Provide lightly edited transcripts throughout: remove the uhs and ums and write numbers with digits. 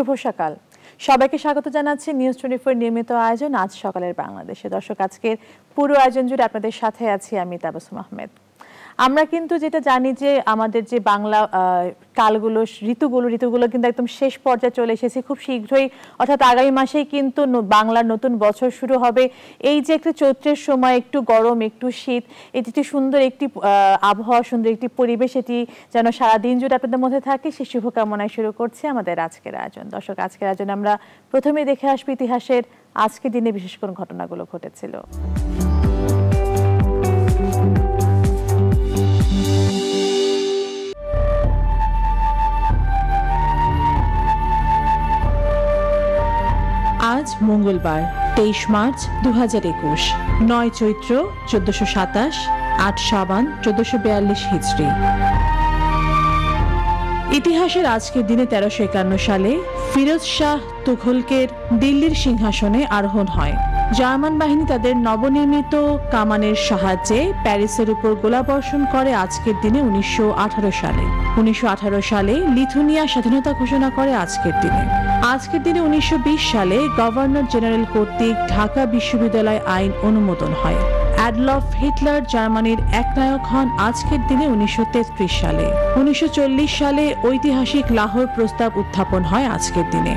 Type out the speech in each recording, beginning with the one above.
শুভ সকাল সবাইকে স্বাগত জানাচ্ছি নিউজ 24 নিয়মিত আয়োজন আজ সকালের বাংলাদেশে। দর্শক, আজকের পুরো আয়োজন জুড়ে আপনাদের সাথে আছি আমি তাবাসসুম আহমেদ। আমরা কিন্তু যেটা জানি যে আমাদের যে বাংলা কালগুলো ঋতুগুলো কিন্তু একদম শেষ পর্যায়ে চলে এসেছে। খুব শীঘ্রই অর্থাৎ আগামী মাসেই কিন্তু বাংলার নতুন বছর শুরু হবে। এই যে একটা চৈত্রের সময় একটু গরম একটু শীত, এটি একটি সুন্দর একটি আবহাওয়া, সুন্দর একটি পরিবেশ, এটি যেন সারাদিন জুড়ে আপনাদের মধ্যে থাকে সেই শুভকামনায় শুরু করছে আমাদের আজকের আয়োজন। দর্শক, আজকের আয়োজনে আমরা প্রথমেই দেখে আসবো ইতিহাসের আজকের দিনে বিশেষ কোন ঘটনাগুলো ঘটেছিল। আজ মঙ্গলবার 23 মার্চ 2021, 9 চৈত্র 1427, 8 শাবান 1442 হিজরি। ইতিহাসের আজকের দিনে 1351 সালে ফিরোজ শাহ তুঘলকের দিল্লির সিংহাসনে আরোহণ হয়। জার্মান বাহিনী তাদের নবনির্মিত কামানের সাহায্যে প্যারিসের উপর গোলাবর্ষণ করে আজকের দিনে 1918 সালে। 1918 সালে লিথুনিয়া স্বাধীনতা ঘোষণা করে আজকের দিনে। আজকের দিনে 1920 সালে গভর্নর জেনারেল কর্তৃক ঢাকা বিশ্ববিদ্যালয় আইন অনুমোদন হয়। অ্যাডলফ হিটলার জার্মানির একনায়ক হন আজকের দিনে 1933 সালে। 1940 সালে ঐতিহাসিক লাহোর প্রস্তাব উত্থাপন হয় আজকের দিনে।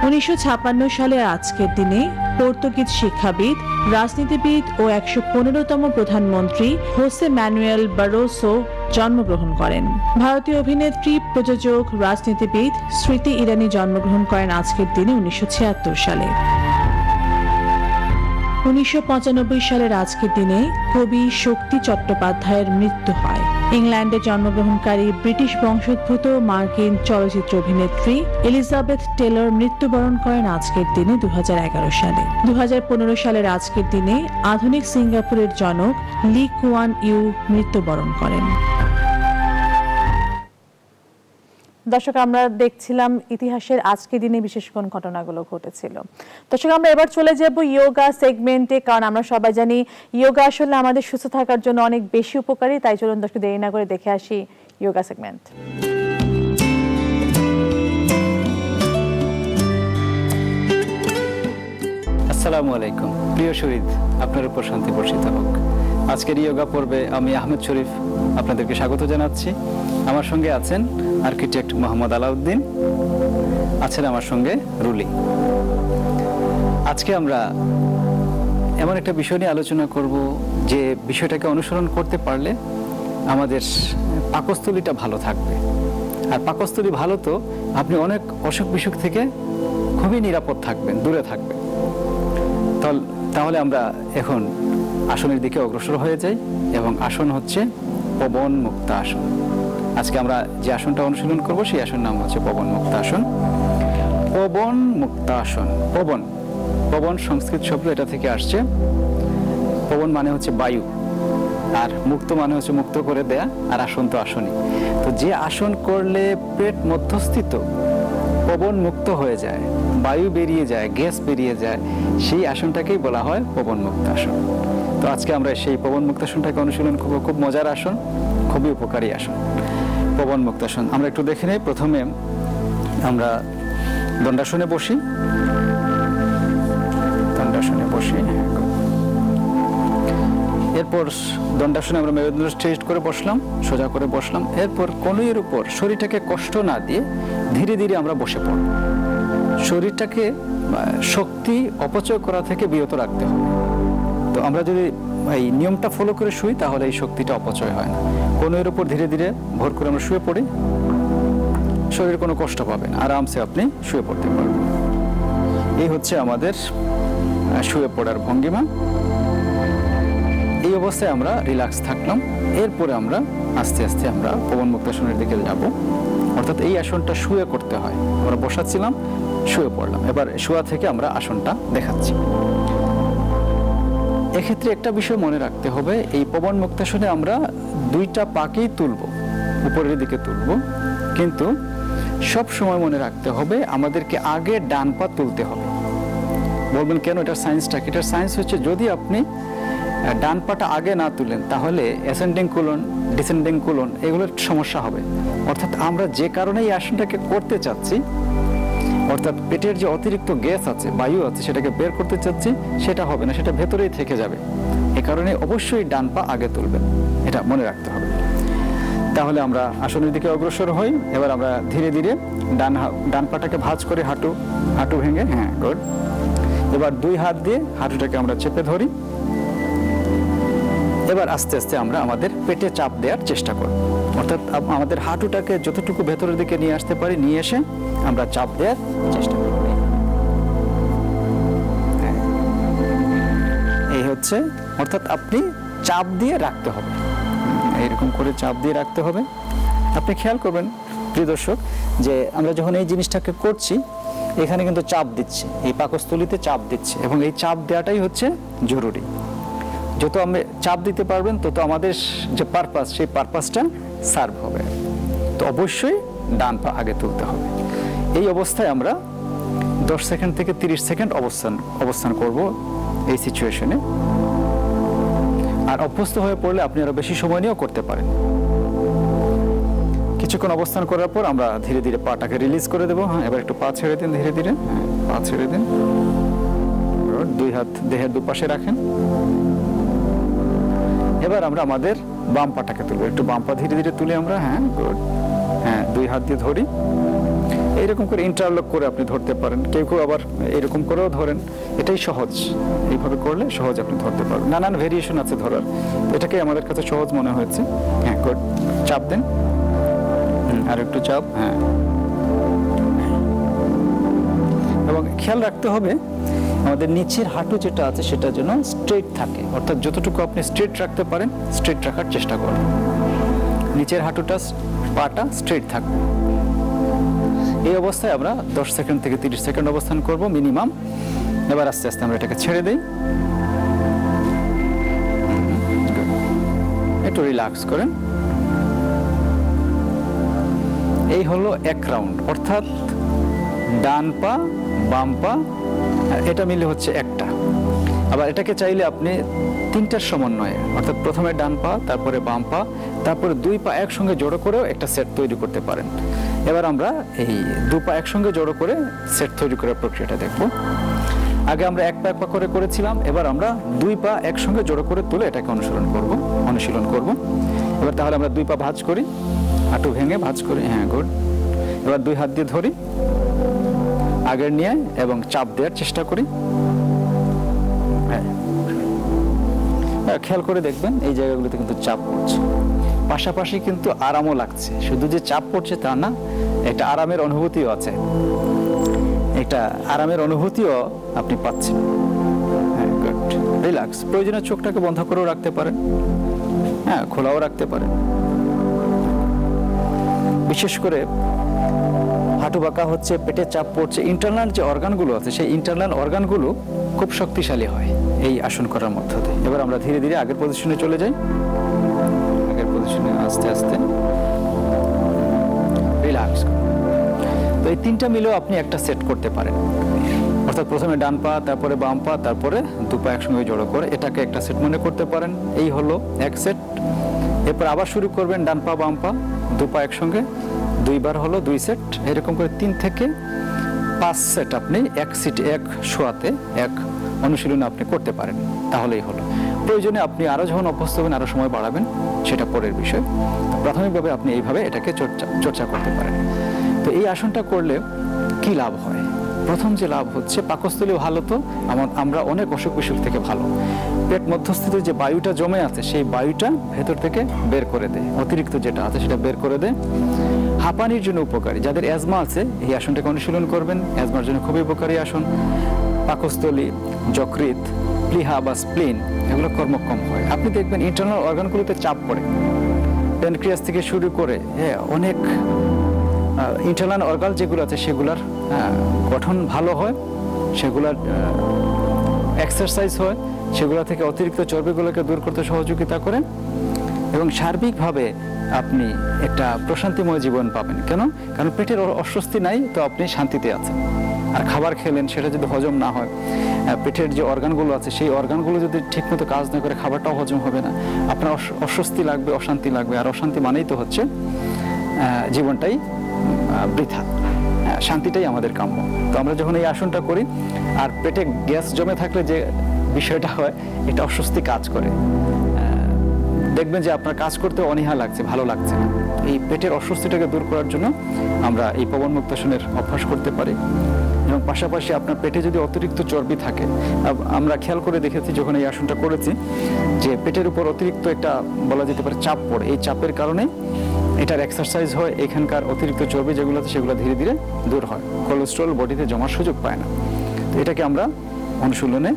1956 সালে আজকের দিনে পর্তুগিজ শিক্ষাবিদ, রাজনীতিবিদ ও 115তম প্রধানমন্ত্রী হোসে ম্যানুয়েল বারোসো জন্মগ্রহণ করেন। ভারতীয় অভিনেত্রী, প্রযোজক, রাজনীতিবিদ স্মৃতি ইরানি জন্মগ্রহণ করেন আজকের দিনে 1976 সালে। 1995 সালের আজকের দিনে কবি শক্তি চট্টোপাধ্যায়ের মৃত্যু হয়। ইংল্যান্ডে জন্মগ্রহণকারী ব্রিটিশ বংশোদ্ভূত মার্কিন চলচ্চিত্র অভিনেত্রী এলিজাবেথ টেলর মৃত্যুবরণ করেন আজকের দিনে 2011 সালে। 2015 সালের আজকের দিনে আধুনিক সিঙ্গাপুরের জনক লি কুয়ান ইউ মৃত্যুবরণ করেন। দর্শক, আমরা দেখছিলাম ইতিহাসের আজকের দিনে বিশেষ কোন ঘটনাগুলো ঘটেছিল। দর্শক, আমরা এবার চলে যাব ইয়োগা সেগমেন্টে, কারণ আমরা সবাই জানি ইয়োগা আসলে আমাদের সুস্থ থাকার জন্য অনেক বেশি উপকারী। তাই চলুন দর্শক, দেরি না করে দেখে আসি ইয়োগা সেগমেন্ট। আসসালামু আলাইকুম প্রিয় শহীদ, আপনার উপর শান্তি বর্ষিত হোক। আজকের ইয়োগা পর্বে আমি আহমেদ শরীফ আপনাদেরকে স্বাগত জানাচ্ছি। আমার সঙ্গে আছেন আর্কিটেক্ট মোহাম্মদ আলাউদ্দিন, আছেন আমার সঙ্গে রুলি। আজকে আমরা এমন একটা বিষয় নিয়ে আলোচনা করব যে বিষয়টাকে অনুসরণ করতে পারলে আমাদের পাকস্থলীটা ভালো থাকবে। আর পাকস্থলী ভালো তো আপনি অনেক অসুখ বিসুখ থেকে খুবই নিরাপদ থাকবেন, দূরে থাকবেন। তাহলে আমরা এখন আসনের দিকে অগ্রসর হয়ে যাই, এবং আসন হচ্ছে পবন মুক্ত আসন। আজকে আমরা যে আসনটা অনুশীলন করব সেই আসন নাম হচ্ছে পবন মুক্ত আসন। পবন মুক্ত আসন। পবন, পবন সংস্কৃত শব্দ, এটা থেকে আসছে। পবন মানে হচ্ছে বায়ু, আর মুক্ত মানে হচ্ছে মুক্ত করে দেয়া, আর আসন তো আসনই। তো যে আসন করলে পেট মধ্যস্থিত পবন মুক্ত হয়ে যায়, বায়ু বেরিয়ে যায়, গ্যাস বেরিয়ে যায়, সেই আসনটাকেই বলা হয় পবন মুক্ত আসন। তো আজকে আমরা সেই পবন মুক্ত আসনটাকে অনুশীলন করব। খুব মজার আসন, খুবই উপকারী আসন, পবন মুক্ত আসন। আমরা একটু দেখে নেই। প্রথমে আমরা দণ্ডাসনে বসি। দণ্ডাসনে বসি। এরপর দণ্ডাসনে আমরা মেরুদণ্ড স্ট্রেট করে বসলাম, সোজা করে বসলাম। এরপর কনুইয়ের উপর শরীরটাকে কষ্ট না দিয়ে ধীরে ধীরে আমরা বসে পড়ব। শরীরটাকে শক্তি অপচয় করা থেকে বিরত রাখতে হবে। তো আমরা যদি এই নিয়মটা ফলো করে শুই তাহলে এই শক্তিটা অপচয় হয় না। কনুইয়ের উপর ধীরে ধীরে ভর করে আমরা শুয়ে পড়ি। শরীরে কোনো কষ্ট পাবেন, আরামসে আপনি শুয়ে পড়তে পারবেন। এই হচ্ছে আমাদের শুয়ে পড়ার ভঙ্গিমা। এই অবস্থায় আমরা রিল্যাক্স থাকলাম। এরপরে আমরা আস্তে আস্তে আমরা পবন মুক্ত আসনের দিকে যাব। অর্থাৎ এই আসনটা শুয়ে করতে হয়। আমরা বসাচ্ছিলাম, শুয়ে পড়লাম। এবার শোয়া থেকে আমরা আসনটা দেখাচ্ছি। এক্ষেত্রে একটা বিষয় মনে রাখতে হবে, এই পবন মুক্তাসনে আমরা দুইটা পাকেই তুলব, উপরের দিকে তুলব, কিন্তু সব সময় মনে রাখতে হবে আমাদেরকে আগে ডান পা তুলতে হবে। বলবেন কেন, এটার সায়েন্সটা কি? এটার সায়েন্স হচ্ছে যদি আপনি ডান পাটা আগে না তুলেন তাহলে অ্যাসেন্ডিং কোলন ডিসেন্ডিং কোলন, এগুলোর সমস্যা হবে। অর্থাৎ আমরা যে কারণে এই আসনটাকে করতে চাচ্ছি, অর্থাৎ পেটের যে অতিরিক্ত গ্যাস আছে, বায়ু আছে, সেটাকে বের করতে চাচ্ছি, সেটা হবে না, সেটা ভেতরেই থেকে যাবে। এ কারণে অবশ্যই ডান পা আগে তুলবেন, এটা মনে রাখতে হবে। তাহলে আমরা আসনের দিকে অগ্রসর হই। এবার আমরা ধীরে ধীরে ডান পাটাকে ভাঁজ করে হাঁটু ভেঙে, হ্যাঁ গুড। এবার 2 হাত দিয়ে হাঁটুটাকে আমরা চেপে ধরি। এবার আস্তে আস্তে আমরা আমাদের পেটে চাপ দেওয়ার চেষ্টা করব, অর্থাৎ আমাদের হাঁটুটাকে যতটুকু ভেতরের দিকে নিয়ে আসতে পারি, নিয়ে এসে আমরা চাপ দেওয়ার চেষ্টা করব। এই হচ্ছে, অর্থাৎ আপনি চাপ দিয়ে রাখতে হবে, এইরকম করে চাপ দিয়ে রাখতে হবে। আপনি খেয়াল করবেন প্রিয় দর্শক, যে আমরা যখন এই জিনিসটাকে করছি, এখানে কিন্তু চাপ দিচ্ছে, এই পাকস্থলীতে চাপ দিচ্ছে, এবং এই চাপ দেওয়াটাই হচ্ছে জরুরি। যত আমরা চাপ দিতে পারবেন, তত আমাদের যে পারপাস, সেই পারপাসটা সার্ভ হবে। তো অবশ্যই ডান পা আগে তুলতে হবে। এই অবস্থায় আমরা 10 সেকেন্ড থেকে 30 সেকেন্ড অবস্থান করব এই সিচুয়েশনে। আর অভ্যস্ত হয়ে পড়লে আপনি আরো বেশি সময় নিয়েও করতে পারেন। কিছুক্ষণ অবস্থান করার পর আমরা ধীরে ধীরে পাটাকে রিলিজ করে দেবো। হ্যাঁ, এবার একটু পা ছেড়ে দিন, ধীরে ধীরে পা ছেড়ে দিন। 2 হাত দেহের দুপাশে রাখেন। এবার আমরা আমাদের বাম পাটাকে তুলবো, একটু বাম পা ধীরে ধীরে তুলে আমরা, হ্যাঁ গুড, হ্যাঁ 2 হাত দিয়ে ধরি। এইরকম করে ইন্টারলক করে আপনি ধরতে পারেন, কেউ কেউ আবার এরকম করেও ধরেন, এটাই সহজ। এইভাবে করলে সহজ আপনি ধরতে পারবেন। নানান ভেরিয়েশন আছে ধরার, এটাকে আমাদের কাছে সহজ মনে হয়েছে। হ্যাঁ গুড, চাপ দেন, আর একটু চাপ, হ্যাঁ। এবং খেয়াল রাখতে হবে আমাদের নিচের হাঁটু যেটা আছে সেটা যেন স্ট্রেট থাকে, অর্থাৎ যতটুকু আপনি স্ট্রেট রাখতে পারেন স্ট্রেট রাখার চেষ্টা করুন। নিচের হাঁটুটা, পাটা স্ট্রেট থাকবে। এই অবস্থায় আমরা 10 সেকেন্ড থেকে 30 সেকেন্ড অবস্থান করব মিনিমাম। এবার আস্তে আস্তে আমরা এটাকে ছেড়ে দেই, একটু রিল্যাক্স করেন। এই হলো 1 রাউন্ড, অর্থাৎ ডান পা বাম পা এটা মিলে হচ্ছে একটা। আবার এটাকে চাইলে আপনি 3টার সমন্বয়ে, অর্থাৎ প্রথমে ডান পা, তারপরে বাম পা, তারপরে 2 পা একসঙ্গে জড়ো করেও একটা সেট তৈরি করতে পারেন। এবার আমরা এই 2 পা একসঙ্গে জড়ো করে সেট তৈরি করার প্রক্রিয়াটা দেখব। আগে আমরা 1 পা 1 পা করে করেছিলাম, এবার আমরা 2 পা একসঙ্গে জড়ো করে তুলে এটাকে অনুশীলন করব। এবার তাহলে আমরা 2 পা ভাঁজ করি, হাঁটু ভেঙে ভাঁজ করি, হ্যাঁ গুড। এবার 2 হাত দিয়ে ধরি, আগের নিয়ে এবং চাপ দেওয়ার চেষ্টা করি। হ্যাঁ, খেয়াল করে দেখবেন এই জায়গাগুলোতে কিন্তু চাপ পড়ছে, পাশাপাশি কিন্তু আরামও লাগছে। শুধু যে চাপ পড়ছে তা না, একটা আরামের অনুভূতিও আছে, একটা আরামের অনুভূতিও আপনি পাচ্ছেন। হ্যাঁ গুড, রিল্যাক্স। প্রয়োজনে চোখটাকে বন্ধ করেও রাখতে পারেন, হ্যাঁ খোলাও রাখতে পারেন। বিশেষ করে হাঁটু বাঁকা হচ্ছে, পেটে চাপ পড়ছে, ইন্টারনাল যে অর্গানগুলো আছে সেই ইন্টারনাল অর্গানগুলো খুব শক্তিশালী হয় এই আসন করার মধ্য দিয়ে। এবার আমরা ধীরে ধীরে আগের পজিশনে চলে যাই, আগের পজিশনে আস্তে আস্তে রিল্যাক্স। তো এই 3টা মিলেও আপনি একটা সেট করতে পারেন, অর্থাৎ প্রথমে ডান পা, তারপরে বাম পা, তারপরে 2 পা একসঙ্গে জড়ো করে এটাকে একটা সেট মনে করতে পারেন। এই হলো 1 সেট। এরপর আবার শুরু করবেন ডান পা বাম পা 2 পা একসঙ্গে, 2 বার হলো 2 সেট। এরকম করে 3 থেকে 5 সেট আপনি এক শোয়াতে, এক অনুশীলনে আপনি করতে পারেন, তাহলেই হলো। প্রয়োজনে আপনি আরো যখন অভ্যস্ত হবেন আরো সময় বাড়াবেন, সেটা পরের বিষয়। প্রাথমিকভাবে আপনি এইভাবে এটাকে চর্চা করতে পারেন। তো এই আসনটা করলে কি লাভ হয়? প্রথম যে লাভ হচ্ছে, পাকস্থলী ভালো, তো আমরা অনেক অসুখ বিসুখ থেকে ভালো। পেট মধ্যস্থিত যে বায়ুটা জমে আছে সেই বায়ুটা ভেতর থেকে বের করে দেয়, অতিরিক্ত যেটা আছে সেটা বের করে দেয়। হাঁপানির জন্য উপকারী, যাদের অ্যাজমা আছে এই আসনটাকে অনুশীলন করবেন, অ্যাজমার জন্য খুবই উপকারী আসন। পাকস্থলী, যকৃৎ, প্লিহা বা স্প্লিন এগুলো কর্মক্ষম হয়। আপনি দেখবেন ইন্টারনাল অর্গানগুলোতে চাপ পড়ে, প্যানক্রিয়াস থেকে শুরু করে অনেক ইন্টারনাল অর্গান যেগুলো আছে সেগুলোর গঠন ভালো হয়, সেগুলোর এক্সারসাইজ হয়, সেগুলো থেকে অতিরিক্ত চর্বিগুলোকে দূর করতে সহযোগিতা করে, এবং সার্বিকভাবে আপনি একটা প্রশান্তিময় জীবন পাবেন। কেন? কারণ পেটের অস্বস্তি নাই, তো আপনি শান্তিতে আছেন। আর খাবার খেলেন সেটা যদি হজম না হয়, পেটের যে অর্গানগুলো আছে সেই অর্গানগুলো যদি ঠিকমতো কাজ না করে খাবারটাও হজম হবে না, আপনার অস্বস্তি লাগবে, অশান্তি লাগবে। আর অশান্তি মানেই তো হচ্ছে জীবনটাই বৃথা, শান্তিটাই আমাদের কাম্য। তো আমরা যখন এই আসনটা করি আর পেটে গ্যাস জমে থাকলে যে বিষয়টা হয়, এটা অস্বস্তি কাজ করে। দেখবেন যে আপনার কাজ করতে অনীহা লাগছে, ভালো লাগছে না। এই পেটের অস্বস্তিটাকে দূর করার জন্য আমরা এই পবন মুক্তাসনের অভ্যাস করতে পারি। এবং পাশাপাশি আপনার পেটে যদি অতিরিক্ত চর্বি থাকে, আমরা খেয়াল করে দেখেছি যখন এই আসনটা করেছি যে পেটের উপর অতিরিক্ত একটা বলা যেতে পারে চাপ পড়ে। এই চাপের কারণে এটার এক্সারসাইজ হয়, এখানকার অতিরিক্ত চর্বি যেগুলো আছে সেগুলো ধীরে ধীরে দূর হয়, কোলেস্ট্রল বডিতে জমার সুযোগ পায় না। তো এটাকে আমরা অনুশীলনে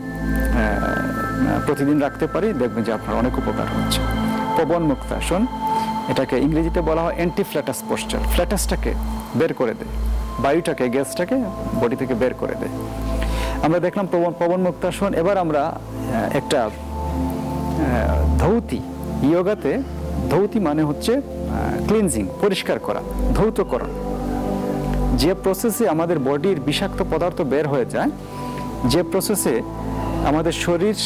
প্রতিদিন রাখতে পারি, দেখবেন যে আপনার অনেক উপকার হচ্ছে। পবন মুক্তাসন, এটাকে ইংরেজিতে বলা হয় অ্যান্টি ফ্ল্যাটাস পোস্টার। ফ্ল্যাটাসটাকে বের করে দেয়, বায়ুটাকে, গ্যাসটাকে বডি থেকে বের করে দেয়। আমরা দেখলাম পবন মুক্তাসন। এবার আমরা একটা ধৌতি, ইয়োগাতে ধৌতি মানে হচ্ছে ক্লিনজিং, পরিষ্কার করা, ধৌতকরণ। যে প্রসেসে আমাদের বডির বিষাক্ত পদার্থ বের হয়ে যায়, যে প্রসেসে আমাদের শরীর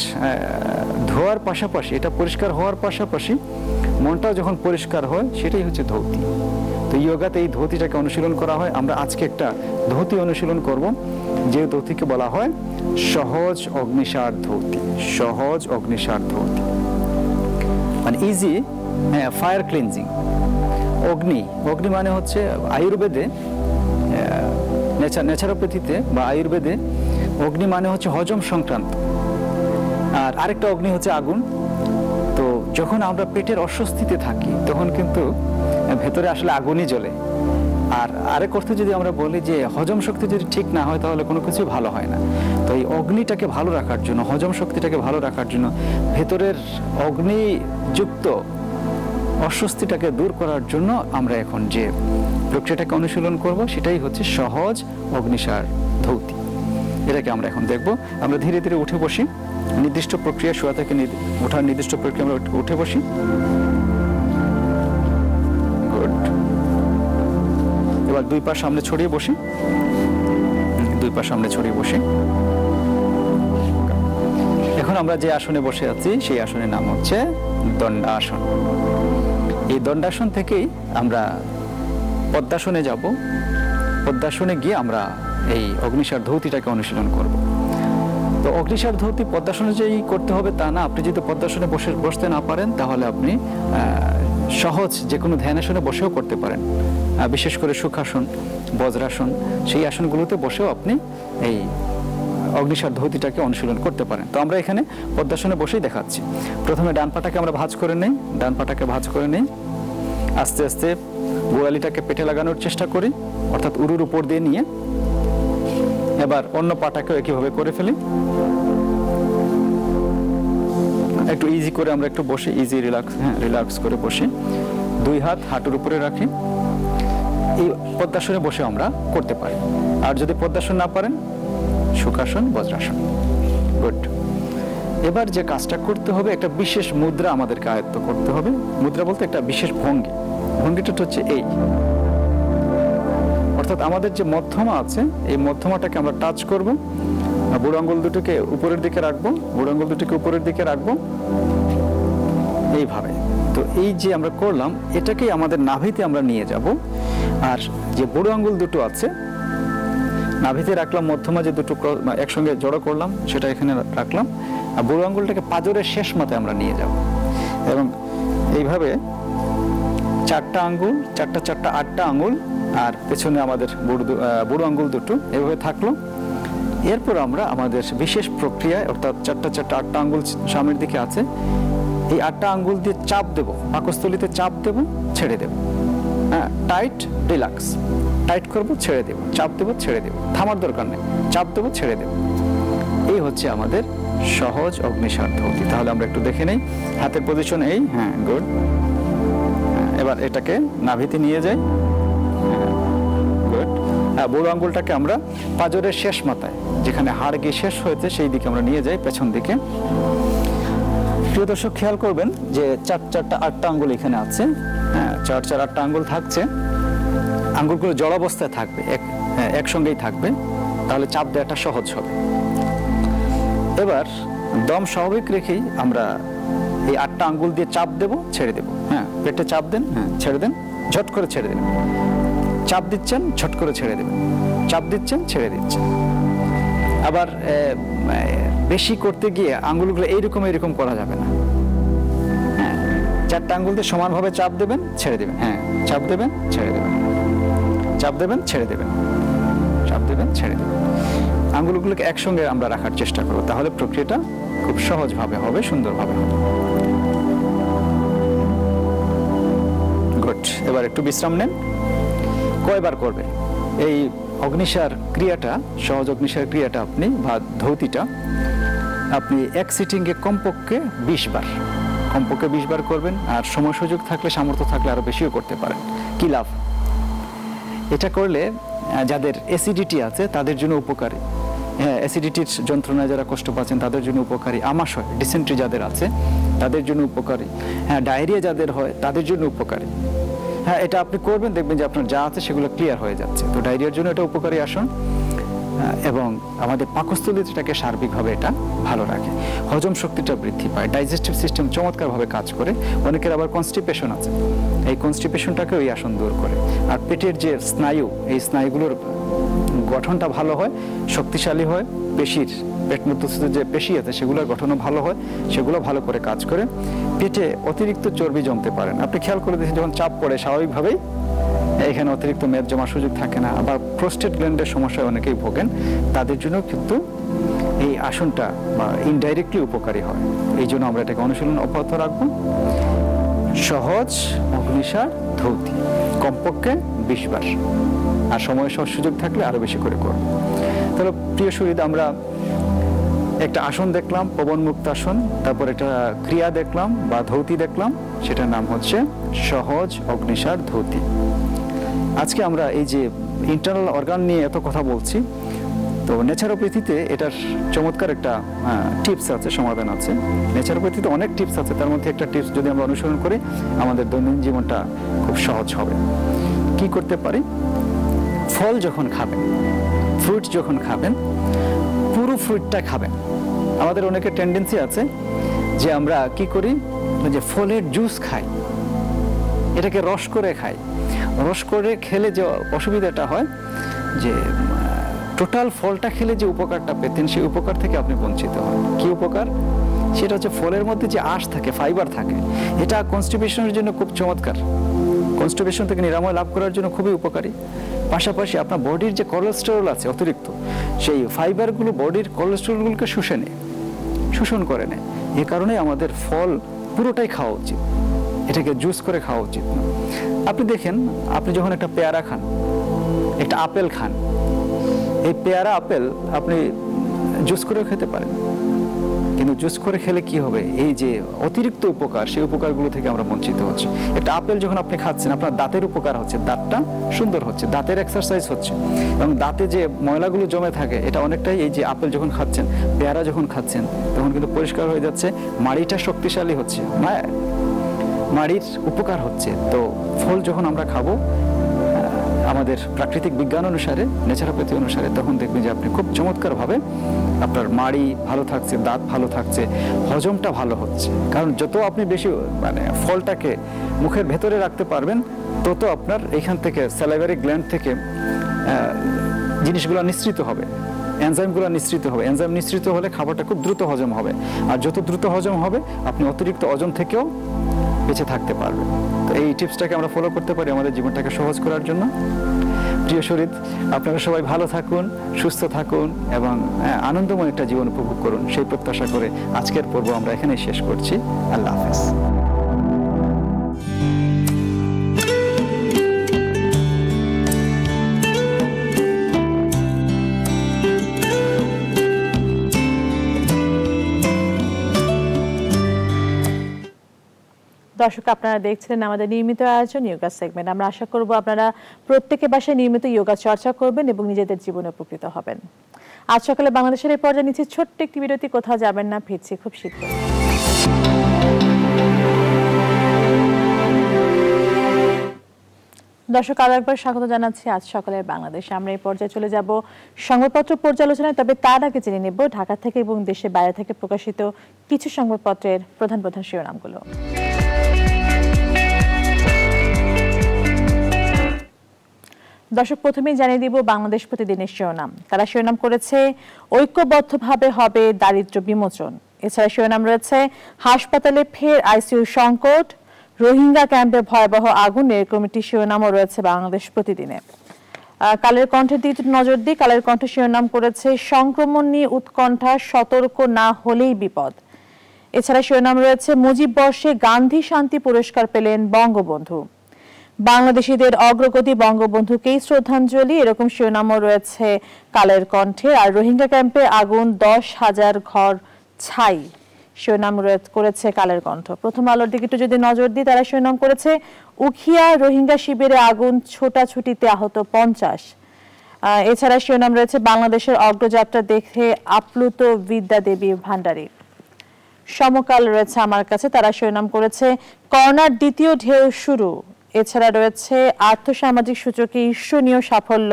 ধোয়ার পাশাপাশি, এটা পরিষ্কার হওয়ার পাশাপাশি মনটাও যখন পরিষ্কার হয়, সেটাই হচ্ছে ধৌতি। তো ইয়োগাতে এই ধৌতিটাকে অনুশীলন করা হয়। আমরা আজকে একটা ধৌতি অনুশীলন করব, যে ধৌতিকে বলা হয় সহজ অগ্নিসার ধৌতি। সহজ অগ্নিসার ধৌতি মানে ইজি ফায়ার ক্লিনজিং। অগ্নি, অগ্নি মানে হচ্ছে আয়ুর্বেদে, ন্যাচারোপ্যাথিতে বা আয়ুর্বেদে অগ্নি মানে হচ্ছে হজম সংক্রান্ত। আর আরেকটা অগ্নি হচ্ছে আগুন। তো যখন আমরা পেটের অস্বস্তিতে থাকি তখন কিন্তু ভেতরে আসলে আগুনই জ্বলে। আর আরেক অর্থে যদি আমরা বলি যে হজম শক্তি যদি ঠিক না হয় তাহলে কোনো কিছু ভালো হয় না। তো এই অগ্নিটাকে ভালো রাখার জন্য, হজম শক্তিটাকে ভালো রাখার জন্য, ভেতরের অগ্নিযুক্ত অস্বস্তিটাকে দূর করার জন্য আমরা এখন যে প্রক্রিয়াটাকে অনুশীলন করব সেটাই হচ্ছে সহজ অগ্নিসার ধৌতি। এটাকে আমরা এখন দেখব। আমরা ধীরে ধীরে উঠে বসি, নির্দিষ্ট প্রক্রিয়া, শোয়া থেকে ওঠার নির্দিষ্ট প্রক্রিয়া আমরা উঠে বসি। গুড। এবার দুই পা সামনে ছড়িয়ে বসি, দুই পা সামনে ছড়িয়ে বসি। এখন আমরা যে আসনে বসে আছি সেই আসনের নাম হচ্ছে দণ্ডাসন। এই দণ্ডাসন থেকেই আমরা পদ্মাসনে যাব। পদ্মাসনে গিয়ে আমরা এই অগ্নিসার ধৌতিটাকে অনুশীলন করব। তো অগ্নিসার ধৌতি পদ্মাসনে যেই করতে হবে তা না। আপনি যদি পদ্মাসনে বসতে না পারেন তাহলে আপনি সহজ যে কোনো ধ্যানাসনে বসেও করতে পারেন। বিশেষ করে সুখাসন, বজ্রাসন, সেই আসনগুলোতে বসেও আপনি এই অগ্নিসার ধৌতিটাকে অনুশীলন করতে পারেন। তো আমরা এখানে পদ্মাসনে বসেই দেখাচ্ছি। প্রথমে ডান পাটাকে আমরা ভাঁজ করে নেই, ডান পাটাকে ভাঁজ করে নেই। আস্তে আস্তে গোড়ালিটাকে পেটে লাগানোর চেষ্টা করি, অর্থাৎ উরুর উপর দিয়ে নিয়ে। এবার অন্য পাটাকেও একইভাবে করে ফেলি। একটু ইজি করে আমরা একটু বসে, ইজি রিল্যাক্স করে বসি। দুই হাত হাঁটুর উপরে রাখি। এই পদ্মাসনে বসে আমরা করতে পারি। আর যদি পদ্মাসন না পারেন, সুখাসন, বজ্রাসন। গুড। এবার যে কাজটা করতে হবে, একটা বিশেষ মুদ্রা আমাদেরকে আয়ত্ত করতে হবে। মুদ্রা বলতে একটা বিশেষ ভঙ্গি। ভঙ্গিটা হচ্ছে এই, অর্থাৎ আমাদের যে মধ্যমা আছে এই মধ্যমাটাকে আমরা টাচ করব, বুড়ো আঙ্গুল দুটোকে উপরের দিকে রাখবো, বুড়ো আঙ্গুল দুটোকে উপরের দিকে রাখবো এইভাবে। তো এই যে আমরা করলাম, এটাকেই আমাদের নাভিতে আমরা নিয়ে যাব। আর যে বুড়ো আঙ্গুল দুটো আছে নাভিতে রাখলাম, মধ্যমা যে দুটো একসঙ্গে জড়ো করলাম সেটা এখানে রাখলাম। আর বুড়ো আঙ্গুলটাকে পাঁজরের শেষ মাথায় আমরা নিয়ে যাব এবং এইভাবে চারটা আঙ্গুল, চারটা আটটা আঙ্গুল, আর পেছনে আমাদের বুড়ো আঙ্গুল দুটো এভাবে থাকলো। এরপর আমরা আমাদের বিশেষ প্রক্রিয়ায়, অর্থাৎ চারটা আটটা আঙ্গুল সামনের দিকে আছে, এই আটটা আঙ্গুল দিয়ে চাপ দেব, পাকস্থলীতে চাপ দেব, ছেড়ে দেব। হ্যাঁ, টাইট, রিল্যাক্স। টাইট করব, ছেড়ে দেব, চাপ দেব, ছেড়ে দেব, থামার দরকার নেই, চাপ দেব, ছেড়ে দেব। এই হচ্ছে আমাদের সহজ অগ্নিসার ধৌতি। তাহলে আমরা একটু দেখে নেই। হাতের পজিশন এই, হ্যাঁ, গুড। এবার এটাকে নাভিতে নিয়ে যাই, গুড। বুড়ো আঙ্গুলটাকে আমরা পাঁজরের শেষ মাথায়, যেখানে হাড় গিয়ে শেষ হয়েছে সেই দিকে আমরা নিয়ে যাই, পেছন দিকে। প্রিয় দর্শক, খেয়াল করবেন যে চারটা আটটা আঙ্গুল এখানে আছে। হ্যাঁ, আটটা আঙ্গুল থাকছে। আঙ্গুলগুলো জড়াবস্থায় থাকবে, একসঙ্গেই থাকবে। তাহলে চাপ দেওয়াটা সহজ হবে। এবার দম স্বাভাবিক রেখেই আমরা এই 8টা আঙ্গুল দিয়ে চাপ দেব, ছেড়ে দেব। হ্যাঁ, পেটে চাপ দেন, হ্যাঁ ছেড়ে দেন, ঝট করে ছেড়ে দেবেন। চাপ দিচ্ছেন, ঝট করে ছেড়ে দেবেন, চাপ দিচ্ছেন, ছেড়ে দিচ্ছেন। আবার বেশি করতে গিয়ে আঙ্গুলগুলো এইরকম করা যাবে না। হ্যাঁ, 4টা আঙ্গুল দিয়ে সমানভাবে চাপ দেবেন, ছেড়ে দেবেন। হ্যাঁ, চাপ দেবেন, ছেড়ে দেবেন, চাপ দেবেন, ছেড়ে দেবেন, চাপ দেবেন, ছেড়ে দেবেন। আঙ্গুলগুলোকে একসঙ্গে আমরা রাখার চেষ্টা করব, তাহলে প্রক্রিয়াটা খুব সহজভাবে হবে, সুন্দরভাবে হবে। গুড। এবার একটু বিশ্রাম নেন। কয়বার করবেন এই অগ্নিসার ক্রিয়াটা, সহজ অগ্নিসার ক্রিয়াটা আপনি বা ধৌতিটা আপনি এক সিটিংয়ে কমপক্ষে 20 বার, কমপক্ষে 20 বার করবেন। আর সময় সুযোগ থাকলে, সামর্থ্য থাকলে আরো বেশিও করতে পারেন। কি লাভ? এটা করলে যাদের অ্যাসিডিটি আছে তাদের জন্য উপকারী। হ্যাঁ, অ্যাসিডিটির যন্ত্রণায় যারা কষ্ট পাচ্ছেন তাদের জন্য উপকারী। আমাশয়, ডিসেন্ট্রি যাদের আছে তাদের জন্য উপকারী। হ্যাঁ, ডায়রিয়া যাদের হয় তাদের জন্য উপকারী। হ্যাঁ, এটা আপনি করবেন, দেখবেন যে আপনার যা আছে সেগুলো ক্লিয়ার হয়ে যাচ্ছে। তো ডায়রিয়ার জন্য এটা উপকারী আসন এবং আমাদের পাকস্থলীটাকে সার্বিকভাবে এটা ভালো রাখে। হজম শক্তিটা বৃদ্ধি পায়, ডাইজেস্টিভ সিস্টেম চমৎকারভাবে কাজ করে। অনেকের আবার কনস্টিপেশন আছে, এই কনস্টিপেশনটাকে ওই আসন দূর করে। আর পেটের যে স্নায়ু, এই স্নায়ুগুলোর গঠনটা ভালো হয়, শক্তিশালী হয়। পেশির, পেট মধ্যস্থ যে পেশি আছে সেগুলোর গঠনও ভালো হয়, সেগুলো ভালো করে কাজ করে। পেটে অতিরিক্ত চর্বি জমতে পারেন। আপনি খেয়াল করে দেখেন যখন চাপ পড়ে স্বাভাবিকভাবেই এখানে অতিরিক্ত মেদ জমার সুযোগ থাকে না। আবার প্রোস্টেট গ্ল্যান্ডের সমস্যায় অনেকেই ভোগেন, তাদের জন্য কিন্তু এই আসনটা বা ইনডাইরেক্টলি উপকারী হয়। এই জন্য আমরা এটাকে অনুশীলন অব্যাহত রাখবো। সহজ অগ্নিসার ধৌতি কমপক্ষে 20 বার, আর সময় সুযোগ থাকলে আরো বেশি করে করব। তাহলে প্রিয় সুহৃদ, আমরা একটা আসন দেখলাম, পবন মুক্ত আসন। তারপর একটা ক্রিয়া দেখলাম বা ধৌতি দেখলাম, সেটার নাম হচ্ছে সহজ অগ্নিসার ধৌতি। আজকে আমরা এই যে ইন্টারনাল অর্গান নিয়ে এত কথা বলছি, তো ন্যাচারোপ্যাথিতে এটার চমৎকার একটা টিপস আছে, সমাধান আছে। ন্যাচারোপ্যাথিতে অনেক টিপস আছে, তার মধ্যে একটা টিপস যদি আমরা অনুসরণ করি আমাদের দৈনন্দিন জীবনটা খুব সহজ হবে। কি করতে পারি? ফল যখন খাবেন, ফ্রুট যখন খাবেন, পুরো ফ্রুটটা খাবেন। আমাদের অনেকের টেন্ডেন্সি আছে যে আমরা কি করি, যে ফলের জুস খাই, এটাকে রস করে খাই। রস করে খেলে যে অসুবিধাটা হয়, যে টোটাল ফলটা খেলে যে উপকারটা পেতেন সেই উপকার থেকে আপনি বঞ্চিত হন। কি উপকার? সেটা হচ্ছে ফলের মধ্যে যে আঁশ থাকে, ফাইবার থাকে, এটা কনস্টিপেশনের জন্য খুব চমৎকার। কনস্টিপেশন থেকে নিরাময় লাভ করার জন্য খুবই উপকারী। পাশাপাশি আপনার বডির যে কোলেস্টেরল আছে অতিরিক্ত, সেই ফাইবারগুলো বডির কোলেস্টেরলগুলোকে শোষণ করে নেয়। এ কারণে আমাদের ফল পুরোটাই খাওয়া উচিত, এটাকে জুস করে খাওয়া উচিত না। আপনি দেখেন, আপনি যখন একটা পেয়ারা খান, একটা আপেল খান, এই পেয়ারা আপেল আপনি জুস করেও খেতে পারেন, কিন্তু জুস করে খেলে কি হবে, এই যে অতিরিক্ত উপকার, সেই উপকারগুলো থেকে আমরা বঞ্চিত হচ্ছি। একটা আপেল যখন আপনি খাচ্ছেন, আপনার দাঁতের উপকার হচ্ছে, দাঁতটা সুন্দর হচ্ছে, দাঁতের এক্সারসাইজ হচ্ছে, এবং দাঁতে যে ময়লাগুলো জমে থাকে এটা অনেকটাই এই যে আপেল যখন খাচ্ছেন, পেয়ারা যখন খাচ্ছেন, তখন কিন্তু পরিষ্কার হয়ে যাচ্ছে, মাড়িটা শক্তিশালী হচ্ছে, মাড়ির উপকার হচ্ছে। তো ফল যখন আমরা খাবো আমাদের প্রাকৃতিক বিজ্ঞান অনুসারে, ন্যাচারোপ্যাথি অনুসারে, তখন দেখবেন যে আপনি খুব চমৎকারভাবে আপনার মাড়ি ভালো থাকছে, দাঁত ভালো থাকছে, হজমটা ভালো হচ্ছে। কারণ যত আপনি বেশি ফলটাকে মুখের ভেতরে রাখতে পারবেন, তত আপনার এখান থেকে স্যালাইভারি গ্ল্যান্ড থেকে জিনিসগুলো নিঃসৃত হবে, এনজাইমগুলো নিঃসৃত হবে। এনজাইম নিঃসৃত হলে খাবারটা খুব দ্রুত হজম হবে, আর যত দ্রুত হজম হবে আপনি অতিরিক্ত ওজন থেকেও বেঁচে থাকতে পারবেন। তো এই টিপসটাকে আমরা ফলো করতে পারি আমাদের জীবনটাকে সহজ করার জন্য। প্রিয় শরীর, আপনারা সবাই ভালো থাকুন, সুস্থ থাকুন এবং আনন্দময় একটা জীবন উপভোগ করুন, সেই প্রত্যাশা করে আজকের পর্ব আমরা এখানেই শেষ করছি। আল্লাহ হাফেজ। দর্শক, আপনারা দেখছিলেন আমাদের নিয়মিত আয়োজন যোগা সেগমেন্ট। আমরা আশা করব আপনারা প্রত্যেকে বাসায় নিয়মিত যোগা চর্চা করবেন এবং নিজেদের জীবনে উপকৃত হবেন। আজ সকালে বাংলাদেশের এই পর্যায়ে নিচ্ছে ছোট্ট একটি বিরতি, কোথাও যাবেন না, ফিরছি খুব শীঘ্রই। দর্শক আরো একবার স্বাগত জানাচ্ছি আজ সকালের বাংলাদেশে। আমরা এই পর্যায়ে চলে যাব সংবাদপত্র পর্যালোচনায়, তবে তার আগে জেনে নেব ঢাকা থেকে এবং দেশের বাইরে থেকে প্রকাশিত কিছু সংবাদপত্রের প্রধান প্রধান শিরোনামগুলো। দর্শক প্রথমেই জানিয়ে দিব বাংলাদেশ প্রতিদিনের শিরোনাম। তারা শিরোনাম করেছে ঐক্যবদ্ধভাবে হবে দারিদ্র্য বিমোচন। এছাড়া শিরোনাম রয়েছে হাসপাতালে ফের আইসিইউ সংকট, রোহিঙ্গা ক্যাম্পে ভয়াবহ আগুন। এর কমিটি শিরোনামও রয়েছে বাংলাদেশ প্রতিদিনে। কালের কণ্ঠের দিকে নজর দিই। কালের কণ্ঠ শিরোনাম করেছে সংক্রমণ নিয়ে উৎকণ্ঠা, সতর্ক না হলেই বিপদ। এছাড়া শিরোনাম রয়েছে মুজিব বর্ষে গান্ধী শান্তি পুরস্কার পেলেন বঙ্গবন্ধু, বাংলাদেশিদের অগ্রগতি বঙ্গবন্ধুকেই শ্রদ্ধাঞ্জলি। এরকম শিরোনামও রয়েছে কালের কণ্ঠে। আর রোহিঙ্গা ক্যাম্পে আগুন, 10,000 ঘর ছাই, শিরোনাম করেছে কালের কণ্ঠ। প্রথম আলোর দিকে একটু যদি নজর দিই, তারা শিরোনাম করেছে উখিয়া রোহিঙ্গা শিবিরে আগুন, ছোটাছুটিতে আহত 50। এছাড়া শিরোনাম রয়েছে বাংলাদেশের অগ্রযাত্রা দেখে আপ্লুত বিদ্যা দেবী ভান্ডারী। সমকাল রয়েছে আমার কাছে। তারা শিরোনাম করেছে করোনার দ্বিতীয় ঢেউ শুরু। এছাড়া রয়েছে আর্থসামাজিক সূচকে ঈর্ষণীয় সাফল্য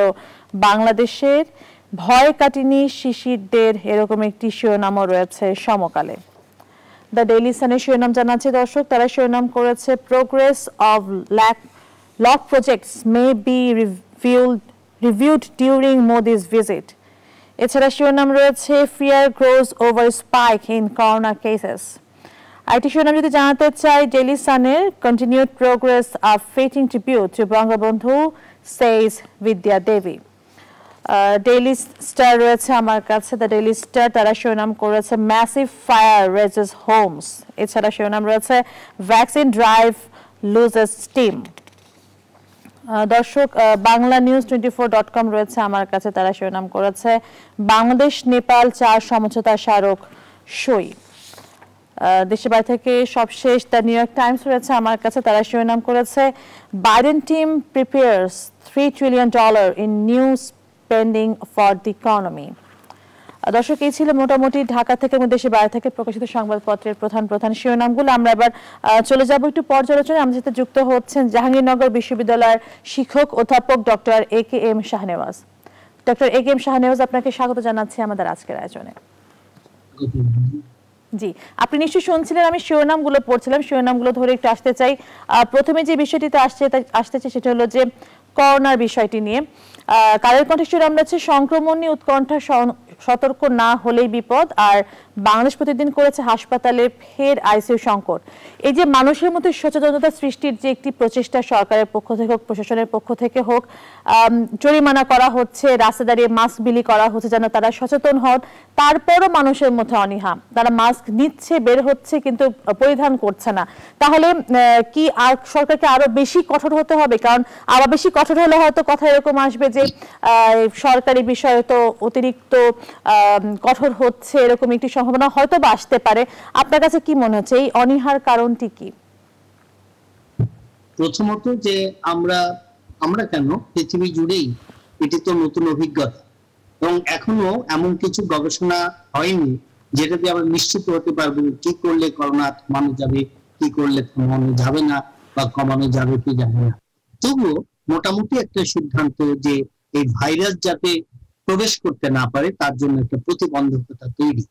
বাংলাদেশের, ভয় কাটেনি শিশিরদের। এরকম একটি শিরোনামও রয়েছে সমকালে। দ্য ডেইলি সানের শিরোনাম জানাচ্ছে দর্শক, তারা শিরোনাম করেছে progress of lock projects may be reviewed during Modi's visit. এছাড়া শিরোনাম রয়েছে fear grows over spike in corona cases. আইটি শিরোনাম যদি জানাতে চাই ডেইলি সানের continued progress of feting tribute to Bangabandhu says Bidya Devi. Daily star রয়েছে আমার কাছে। দ্য ডেইলি স্টার তারা শিরোনাম করেছে ম্যাসিভ ফায়ার রেজেস হোমস। এছাড়া শিরোনাম রয়েছে ভ্যাকসিন ড্রাইভ লুজেস স্টিম। দর্শক বাংলা নিউজ 24.com রয়েছে আমার কাছে। তারা শিরোনাম করেছে বাংলাদেশ নেপাল 4 সমঝোতা স্মারক সই। দেশের বাইরে থেকে সবশেষ দ্য নিউ ইয়র্ক টাইমস রয়েছে আমার কাছে। তারা শিরোনাম করেছে Biden team prepares $3 trillion in new spending for the economy. দর্শক এই ছিল মোটামুটি ঢাকা থেকে এবং দেশের বাইরে থেকে প্রকাশিত সংবাদপত্রের প্রধান প্রধান শিরোনামগুলো। আমরা এবার চলে যাব একটু পর্যালোচনায়। আমাদের সাথে যুক্ত হচ্ছেন জাহাঙ্গীরনগর বিশ্ববিদ্যালয়ের শিক্ষক অধ্যাপক doctor AKM Shahnewaz. Doctor AKM Shahnewaz, আপনাকে স্বাগত জানাচ্ছি আমাদের আজকের আয়োজনে। জি, আপনি নিশ্চয়ই শুনছিলেন, আমি শিরোনামগুলো পড়ছিলাম, শিরোনামগুলো ধরে একটু আসতে চাই। প্রথমে যে বিষয়টিতে আসতে চাই সেটা হলো যে করোনার বিষয়টি নিয়ে। কালের কণ্ঠে শিরোনাম রয়েছে সংক্রমণ নিয়ে উৎকণ্ঠা, সতর্ক না হলেই বিপদ। আর বাংলাদেশ প্রতিদিন করেছে হাসপাতালে ফের আইসিইউ সংকট। এই যে মানুষের মধ্যে সচেতনতা সৃষ্টির যে একটি প্রচেষ্টা সরকারের পক্ষ থেকে হোক, প্রশাসনের পক্ষ থেকে হোক, জরিমানা করা হচ্ছে, রাস্তা দাঁড়িয়ে মাস্ক বিলি করা হচ্ছে যেন তারা সচেতন হন, তারপরও মানুষের মধ্যে অনীহা, তারা মাস্ক নিচ্ছে, বের হচ্ছে, কিন্তু পরিধান করছে না। তাহলে কি আর সরকারকে আরো বেশি কঠোর হতে হবে? কারণ আরো বেশি কঠোর হলে হয়তো কথা এরকম আসবে যে সরকারি বিষয়ে তো অতিরিক্ত কঠোর হচ্ছে, এরকম একটি সম্ভাবনা হয়তো বা আসতে পারে। আপনার কাছে কি মনে হচ্ছে এই অনীহার কারণটি কি? প্রথমত যে আমরা কেন পৃথিবী জুড়েই এটি তো নতুন অভিজ্ঞতা এবং এখনো এমন কিছু গবেষণা হয়নি যেটা দিয়ে আমরা নিশ্চিত হতে পারবো কি করলে করোনা কমানো যাবে, কি করলে কমানো যাবে না, বা কমানো যাবে কি যাবে না। তবুও মোটামুটি একটা সিদ্ধান্ত যে এই ভাইরাস যাতে প্রবেশ করতে না পারে তার জন্য একটা প্রতিবন্ধকতা তৈরি,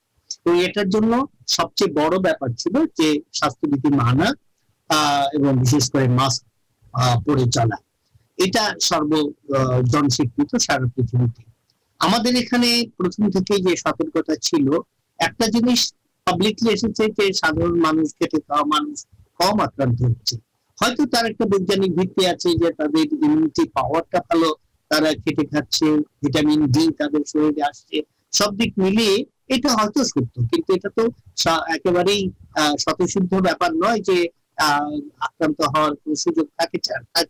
এবং এটার জন্য সবচেয়ে বড় ব্যাপার ছিল যে স্বাস্থ্যবিধি মানা এবং বিশেষ করে মাস্ক পরে চলা। এটা জনস্বীকৃত সারা পৃথিবীতে। আমাদের এখানে প্রথম থেকে যে সতর্কতা ছিল, একটা জিনিস পাবলিকলি এসেছে যে সাধারণ মানুষ, খেটে খাওয়া মানুষ কম আক্রান্ত হচ্ছে। হয়তো তার একটা বৈজ্ঞানিক ভিত্তি আছে যে তাদের ইমিউনিটি পাওয়ারটা ভালো, তারা খেটে খাচ্ছে, ভিটামিন ডি তাদের শরীরে আসছে, সব দিক মিলিয়ে এটা হয়তো সত্য, কিন্তু এটা তো একেবারেই স্বতঃসিদ্ধ ব্যাপার নয় যে আক্রান্ত হওয়ার কোনো সুযোগ থাকছে না।